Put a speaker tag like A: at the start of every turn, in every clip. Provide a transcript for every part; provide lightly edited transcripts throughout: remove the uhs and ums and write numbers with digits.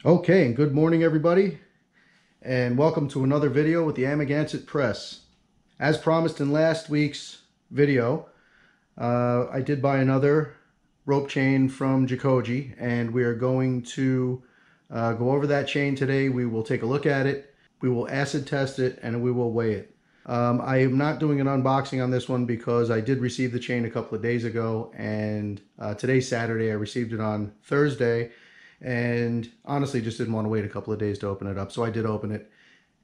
A: Okay, and good morning everybody, and welcome to another video with the Amagansett press. As promised in last week's video, I did buy another rope chain from Jacoje, and we are going to go over that chain today. We will take a look at it, we will acid test it, and we will weigh it. I am not doing an unboxing on this one because I did receive the chain a couple of days ago, and today's Saturday. I received it on Thursday, and honestly just didn't want to wait a couple of days to open it up, so I did open it.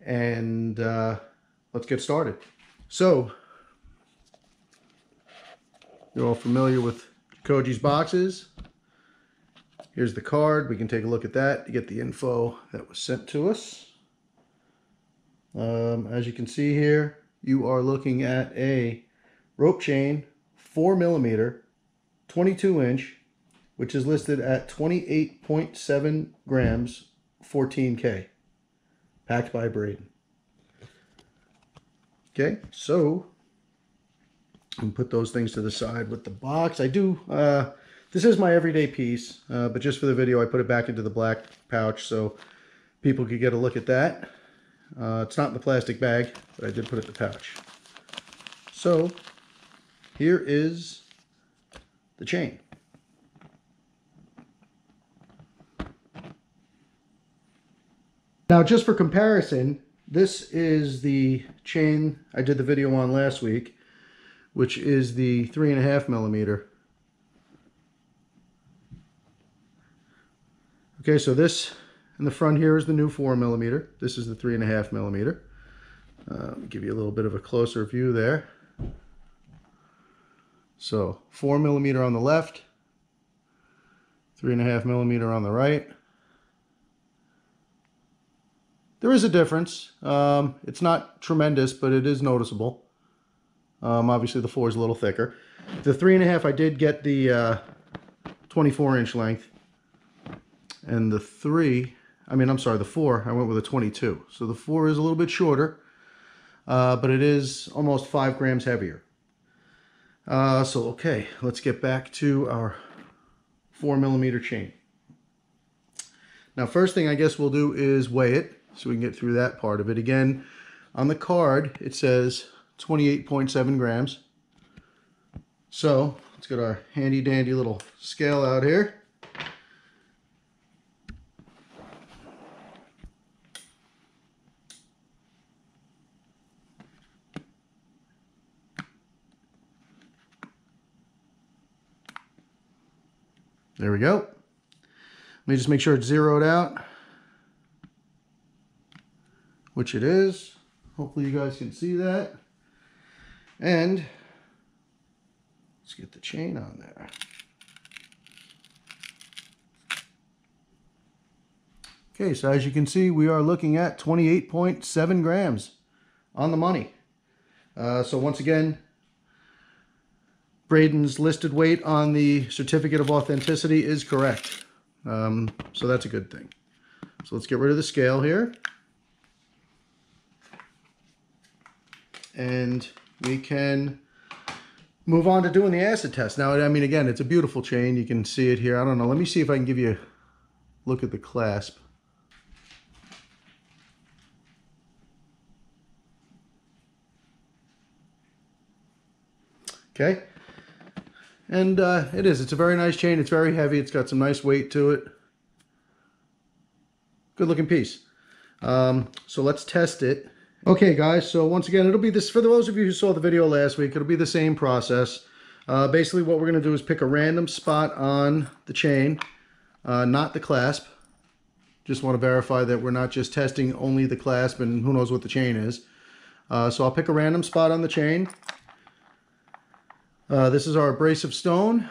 A: And let's get started. So you're all familiar with Jacoje's boxes. Here's the card. We can take a look at that to get the info that was sent to us. As you can see here, you are looking at a rope chain, 4mm, 22-inch, which is listed at 28.7 grams, 14K, packed by Braden. Okay, so I'm put those things to the side with the box. I do, this is my everyday piece, but just for the video, I put it back into the black pouch so people could get a look at that. It's not in the plastic bag, but I did put it in the pouch. So here is the chain. Now, just for comparison, this is the chain I did the video on last week, which is the 3.5mm. Okay, so this in the front here is the new 4mm. This is the 3.5mm. Let me give you a little bit of a closer view there. So 4mm on the left, 3.5mm on the right. There is a difference. It's not tremendous, but it is noticeable. Obviously the 4 is a little thicker. The 3.5, I did get the 24-inch length, and the 4, I went with a 22. So the 4 is a little bit shorter, but it is almost 5 grams heavier. Okay, let's get back to our 4mm chain. Now, first thing I guess we'll do is weigh it, so we can get through that part of it. Again, on the card, it says 28.7 grams. So let's get our handy dandy little scale out here. There we go. Let me just make sure it's zeroed out, which it is. Hopefully you guys can see that. And let's get the chain on there. Okay, so as you can see, we are looking at 28.7 grams on the money. So once again, Braden's listed weight on the certificate of authenticity is correct. So that's a good thing. So let's get rid of the scale here. And we can move on to doing the acid test. Now, I mean, again, it's a beautiful chain. You can see it here. I don't know. Let me see if I can give you a look at the clasp. Okay. And it's a very nice chain. It's very heavy. It's got some nice weight to it. Good looking piece. So let's test it. Okay guys, so once again, it'll be this, for those of you who saw the video last week, it'll be the same process. Basically what we're going to do is pick a random spot on the chain, not the clasp. Just want to verify that we're not just testing only the clasp and who knows what the chain is. So I'll pick a random spot on the chain. This is our abrasive stone.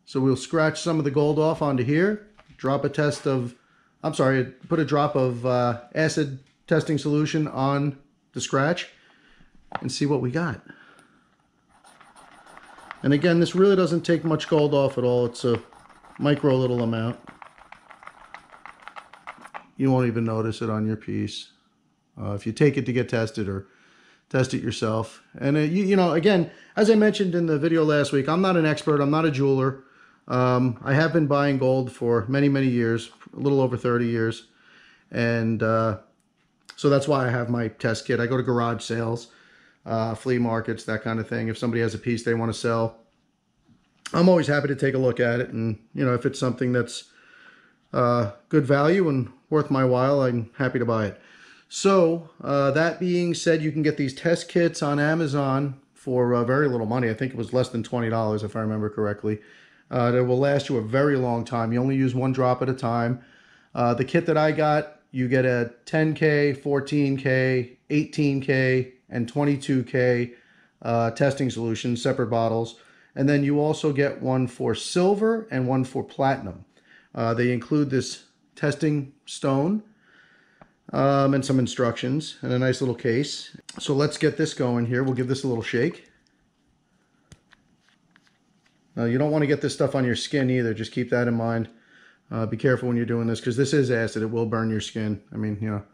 A: So we'll scratch some of the gold off onto here, put a drop of acid testing solution on the scratch and see what we got. And again, this really doesn't take much gold off at all. It's a micro little amount. You won't even notice it on your piece if you take it to get tested or test it yourself. And you know, again, as I mentioned in the video last week, I'm not an expert. I'm not a jeweler. I have been buying gold for many, many years, a little over 30 years. And so that's why I have my test kit. I go to garage sales, flea markets, that kind of thing. If somebody has a piece they want to sell, I'm always happy to take a look at it. And, you know, if it's something that's good value and worth my while, I'm happy to buy it. So that being said, you can get these test kits on Amazon for very little money. I think it was less than $20 if I remember correctly. That will last you a very long time. You only use one drop at a time. The kit that I got, you get a 10K, 14K, 18K, and 22K testing solutions, separate bottles. And then you also get one for silver and one for platinum. They include this testing stone and some instructions and a nice little case. So let's get this going here. We'll give this a little shake. Now, you don't want to get this stuff on your skin either. Just keep that in mind. Be careful when you're doing this, because this is acid. It will burn your skin. I mean, you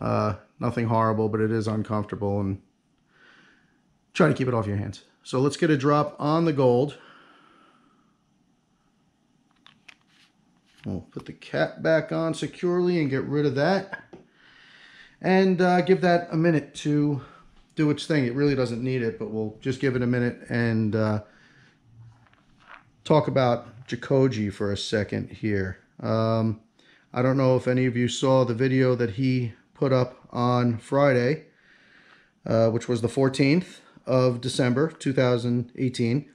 A: know, nothing horrible, but it is uncomfortable, and try to keep it off your hands. So let's get a drop on the gold. We'll put the cap back on securely and get rid of that. And give that a minute to do its thing. It really doesn't need it, but we'll just give it a minute and talk about Jacoje for a second here. I don't know if any of you saw the video that he put up on Friday, which was the 14th of December 2018.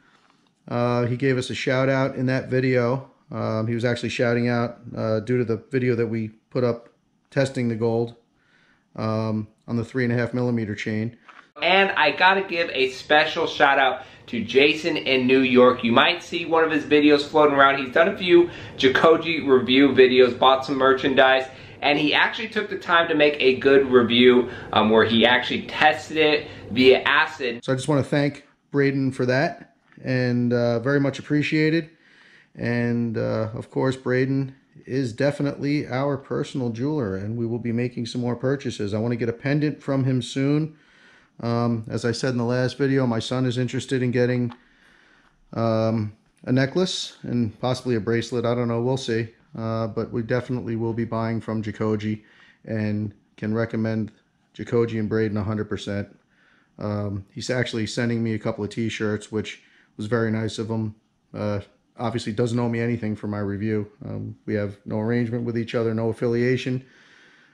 A: He gave us a shout out in that video. He was actually shouting out due to the video that we put up testing the gold on the 3.5mm chain.
B: And I gotta give a special shout out to Jason in New York. You might see one of his videos floating around. He's done a few Jacoje review videos, bought some merchandise, and he actually took the time to make a good review where he actually tested it via acid.
A: So I just want to thank Braden for that, and very much appreciated. And of course, Braden is definitely our personal jeweler, and we will be making some more purchases. I want to get a pendant from him soon. As I said in the last video, my son is interested in getting a necklace and possibly a bracelet. I don't know, we'll see. But we definitely will be buying from Jacoje, and can recommend Jacoje and Braden 100%. He's actually sending me a couple of t-shirts, which was very nice of him. Obviously doesn't owe me anything for my review. We have no arrangement with each other, no affiliation.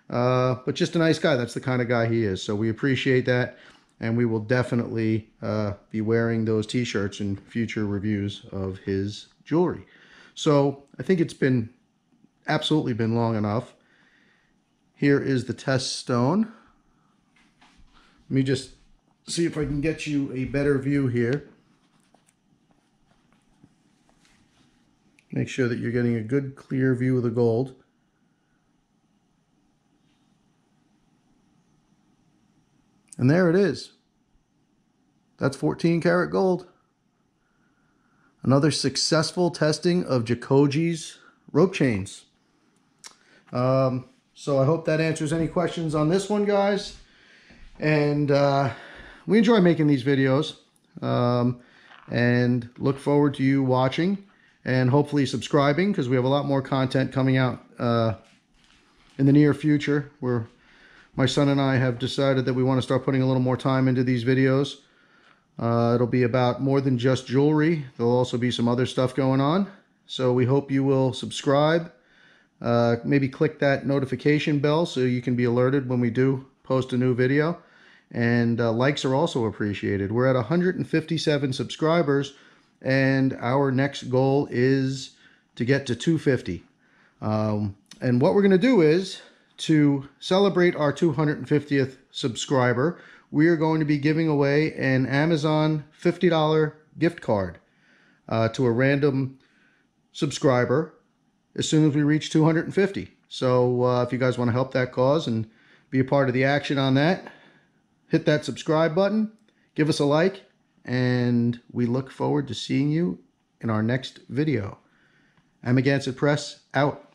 A: But just a nice guy. That's the kind of guy he is. So we appreciate that, and we will definitely be wearing those t-shirts in future reviews of his jewelry. So I think it's been absolutely been long enough. Here is the test stone. Let me just see if I can get you a better view here. Make sure that you're getting a good clear view of the gold. And there it is. That's 14 karat gold. Another successful testing of Jacoje's rope chains. So I hope that answers any questions on this one, guys. And we enjoy making these videos. And look forward to you watching and hopefully subscribing, because we have a lot more content coming out in the near future, where my son and I have decided that we want to start putting a little more time into these videos. It'll be about more than just jewelry. There'll also be some other stuff going on. So we hope you will subscribe. Maybe click that notification bell so you can be alerted when we do post a new video. And likes are also appreciated. We're at 157 subscribers, and our next goal is to get to 250. And what we're going to do is, to celebrate our 250th subscriber, we are going to be giving away an Amazon $50 gift card to a random subscriber as soon as we reach 250. So if you guys want to help that cause and be a part of the action on that, hit that subscribe button, give us a like, and we look forward to seeing you in our next video. Amagansett Press, out.